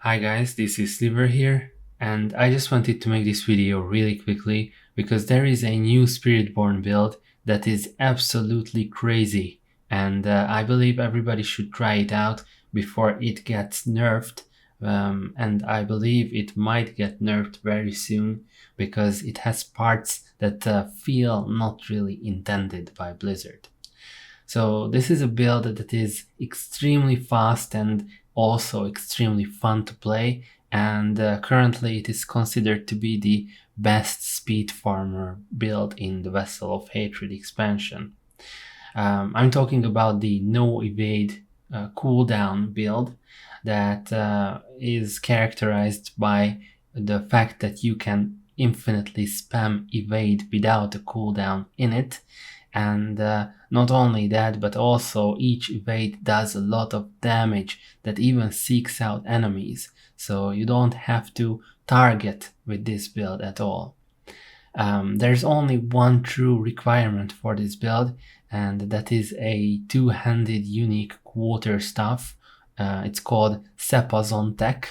Hi guys, this is Sliver here, and I just wanted to make this video really quickly because there is a new Spiritborn build that is absolutely crazy, and I believe everybody should try it out before it gets nerfed, and I believe it might get nerfed very soon because it has parts that feel not really intended by Blizzard. So this is a build that is extremely fast and also extremely fun to play, and currently it is considered to be the best speed farmer build in the Vessel of Hatred expansion. I'm talking about the no evade cooldown build that is characterized by the fact that you can infinitely spam evade without a cooldown in it. And not only that, but also each evade does a lot of damage that even seeks out enemies, so you don't have to target with this build at all. There's only one true requirement for this build, and that is a two-handed unique quarter staff. It's called Sepazontec,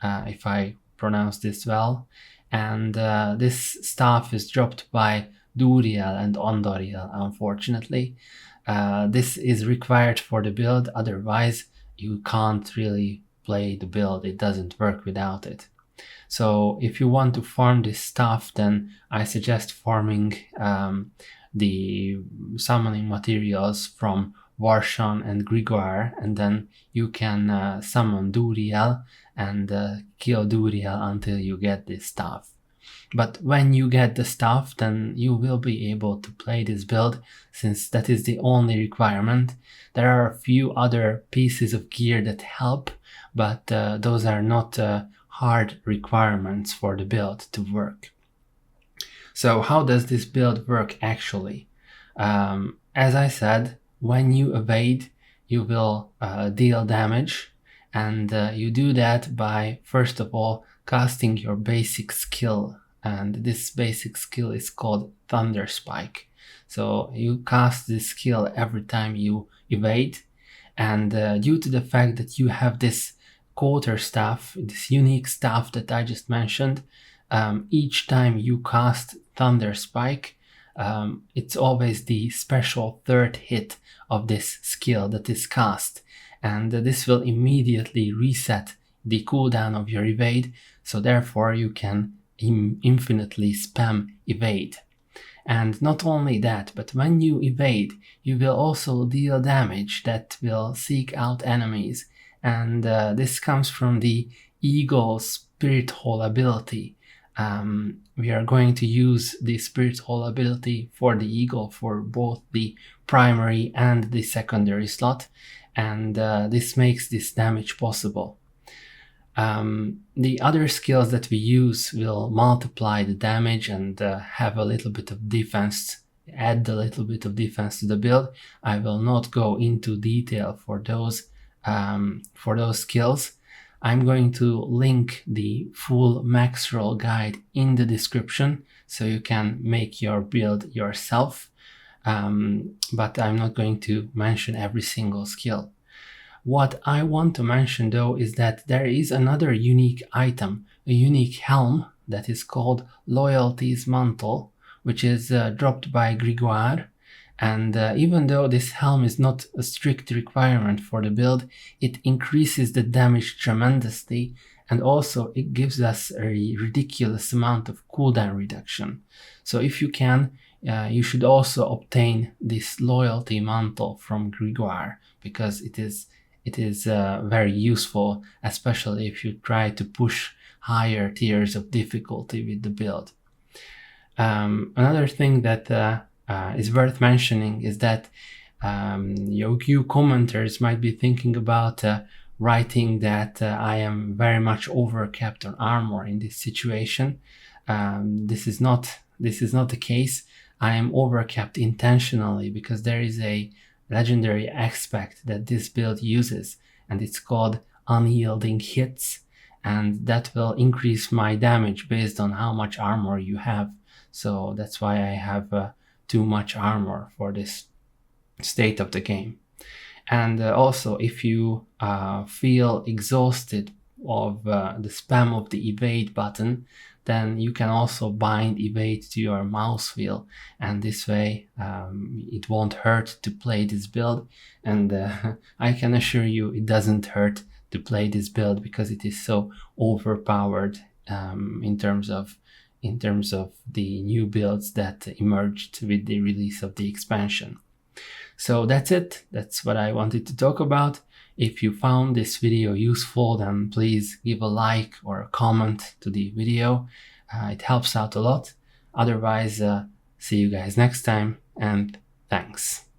if I pronounce this well, and this staff is dropped by Duriel and Ondoriel, unfortunately. This is required for the build, otherwise you can't really play the build, it doesn't work without it. So if you want to farm this stuff, then I suggest farming the summoning materials from Varshan and Grigoire, and then you can summon Duriel and kill Duriel until you get this stuff. But when you get the stuff, then you will be able to play this build, since that is the only requirement. There are a few other pieces of gear that help, but those are not hard requirements for the build to work. So how does this build work actually? As I said, when you evade, you will deal damage, and you do that by, first of all, casting your basic skill, and this basic skill is called Thunder Spike. So you cast this skill every time you evade, and due to the fact that you have this quarter staff, this unique staff that I just mentioned, each time you cast Thunder Spike, it's always the special third hit of this skill that is cast, and this will immediately reset the cooldown of your evade, so therefore you can infinitely spam evade. And not only that, but when you evade, you will also deal damage that will seek out enemies, and this comes from the Eagle Spirit Hole ability. We are going to use the Spirit Hole ability for the Eagle for both the primary and the secondary slot, and this makes this damage possible. The other skills that we use will multiply the damage and have a little bit of defense, add a little bit of defense to the build. I will not go into detail for those skills. I'm going to link the full Maxroll guide in the description so you can make your build yourself, but I'm not going to mention every single skill. What I want to mention though is that there is another unique item, a unique helm that is called Loyalty's Mantle, which is dropped by Grigoire. And even though this helm is not a strict requirement for the build, it increases the damage tremendously, and also it gives us a ridiculous amount of cooldown reduction. So if you can, you should also obtain this Loyalty Mantle from Grigoire, because it is very useful, especially if you try to push higher tiers of difficulty with the build. Another thing that is worth mentioning is that you commenters might be thinking about writing that I am very much overcapped on armor in this situation. This is not the case. I am overcapped intentionally because there is a legendary aspect that this build uses, and it's called Unyielding Hits, and that will increase my damage based on how much armor you have. So that's why I have too much armor for this state of the game. And also, if you feel exhausted the spam of the evade button, then you can also bind evade to your mouse wheel, and this way it won't hurt to play this build. And I can assure you it doesn't hurt to play this build because it is so overpowered in terms of the new builds that emerged with the release of the expansion. So that's it. That's what I wanted to talk about. If you found this video useful, then please give a like or a comment to the video. It helps out a lot. Otherwise, see you guys next time, and thanks.